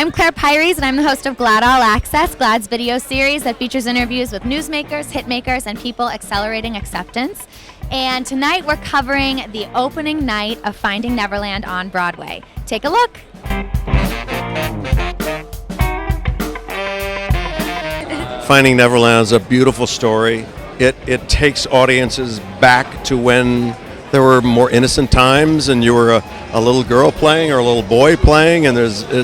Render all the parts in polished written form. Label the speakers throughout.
Speaker 1: I'm Claire Pires, and I'm the host of GLAAD All Access, GLAAD's video series that features interviews with newsmakers, hitmakers, and people accelerating acceptance. And tonight we're covering the opening night of Finding Neverland on Broadway. Take a look.
Speaker 2: Finding Neverland is a beautiful story. It takes audiences back to when there were more innocent times and you were a little girl playing or a little boy playing, and it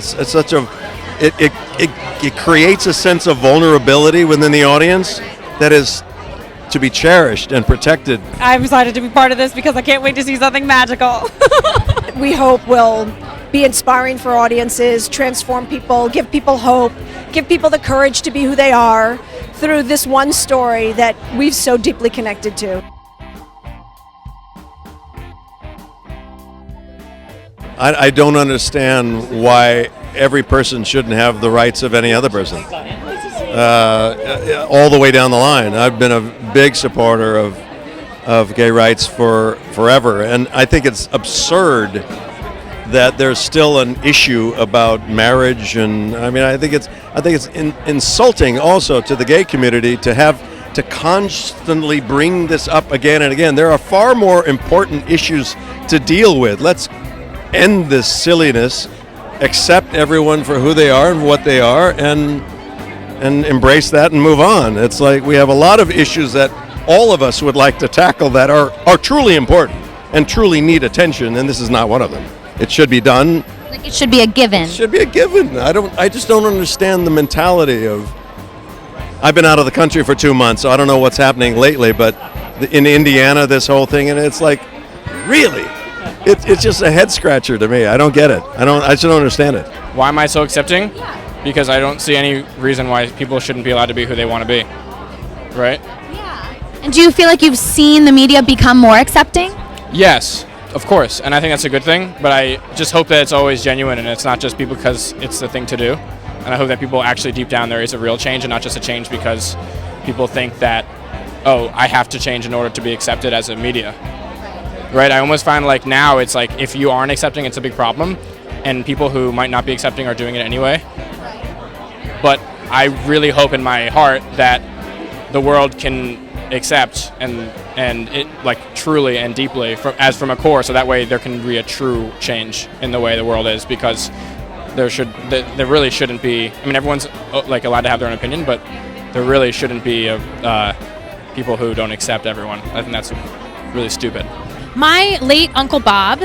Speaker 2: creates a sense of vulnerability within the audience that is to be cherished and protected.
Speaker 3: I'm excited to be part of this because I can't wait to see something magical.
Speaker 4: We hope will be inspiring for audiences, transform people, give people hope, give people the courage to be who they are through this one story that we've so deeply connected to.
Speaker 2: I don't understand why every person shouldn't have the rights of any other person. All the way down the line. I've been a big supporter of gay rights for forever, and I think it's absurd that there's still an issue about marriage, and I think it's insulting also to the gay community to have to constantly bring this up again and again. There are far more important issues to deal with. Let's end this silliness, accept everyone for who they are and what they are, and embrace that and move on. It's like we have a lot of issues that all of us would like to tackle that are truly important and truly need attention, and this is not one of them. It should be done.
Speaker 1: Like it should be a given.
Speaker 2: It should be a given. I just don't understand the mentality of. I've been out of the country for 2 months, so I don't know what's happening lately, but in Indiana, this whole thing, and it's like, really? It's just a head scratcher to me. I don't get it. I just don't understand it.
Speaker 5: Why am I so accepting? Because I don't see any reason why people shouldn't be allowed to be who they want to be. Right?
Speaker 1: Yeah. And do you feel like you've seen the media become more accepting?
Speaker 5: Yes, of course. And I think that's a good thing. But I just hope that it's always genuine and it's not just because it's the thing to do. And I hope that people actually deep down there is a real change and not just a change because people think that, oh, I have to change in order to be accepted as a media. Right? I almost find like now it's like if you aren't accepting, it's a big problem. And people who might not be accepting are doing it anyway. But I really hope in my heart that the world can accept and it like truly and deeply from a core, so that way there can be a true change in the way the world is, because there really shouldn't be. Everyone's like allowed to have their own opinion, but there really shouldn't be people who don't accept everyone. I think that's really stupid.
Speaker 3: My late Uncle Bob,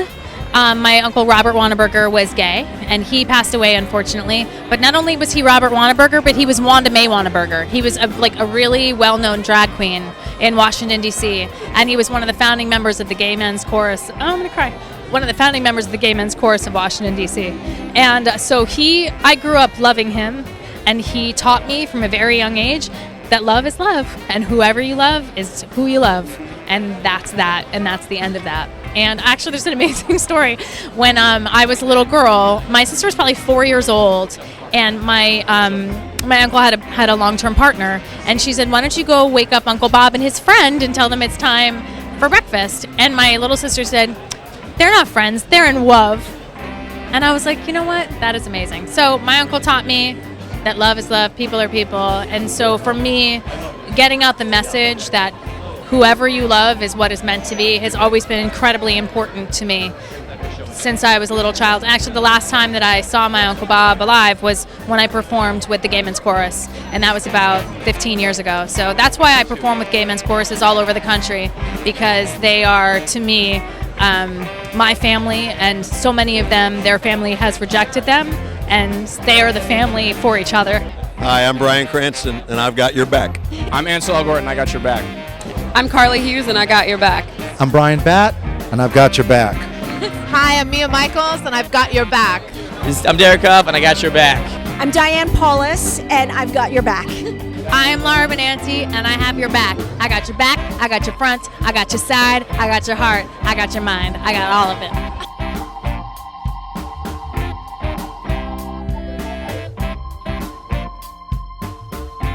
Speaker 3: my Uncle Robert Wanneberger, was gay, and he passed away, unfortunately. But not only was he Robert Wanneberger, but he was Wanda Mae Wanneberger. He was a really well-known drag queen in Washington, D.C., and he was one of the founding members of the Gay Men's Chorus. Oh, I'm going to cry. One of the founding members of the Gay Men's Chorus of Washington, D.C. And so I grew up loving him, and he taught me from a very young age that love is love, and whoever you love is who you love. And that's that, and that's the end of that. And actually, there's an amazing story. When I was a little girl, my sister was probably 4 years old, and my uncle had a long-term partner, and she said, "Why don't you go wake up Uncle Bob and his friend and tell them it's time for breakfast?" And my little sister said, "They're not friends, they're in love." And I was like, you know what? That is amazing. So my uncle taught me that love is love, people are people, and so for me, getting out the message that whoever you love is what is meant to be has always been incredibly important to me since I was a little child. Actually, the last time that I saw my Uncle Bob alive was when I performed with the Gay Men's Chorus, and that was about 15 years ago. So that's why I perform with Gay Men's Choruses all over the country, because they are, to me, my family, and so many of them, their family has rejected them, and they are the family for each other.
Speaker 2: Hi, I'm Bryan Cranston, and I've got your back.
Speaker 5: I'm Ansel Elgort, and I got your back.
Speaker 6: I'm Carly Hughes, and I got your back.
Speaker 7: I'm Brian Batt, and I've got your back.
Speaker 8: Hi, I'm Mia Michaels, and I've got your back.
Speaker 9: I'm Derek Huff, and I got your back.
Speaker 4: I'm Diane Paulus, and I've got your back.
Speaker 3: I am Laura Benanti, and I have your back. I got your back, I got your front, I got your side, I got your heart, I got your mind, I got all of it.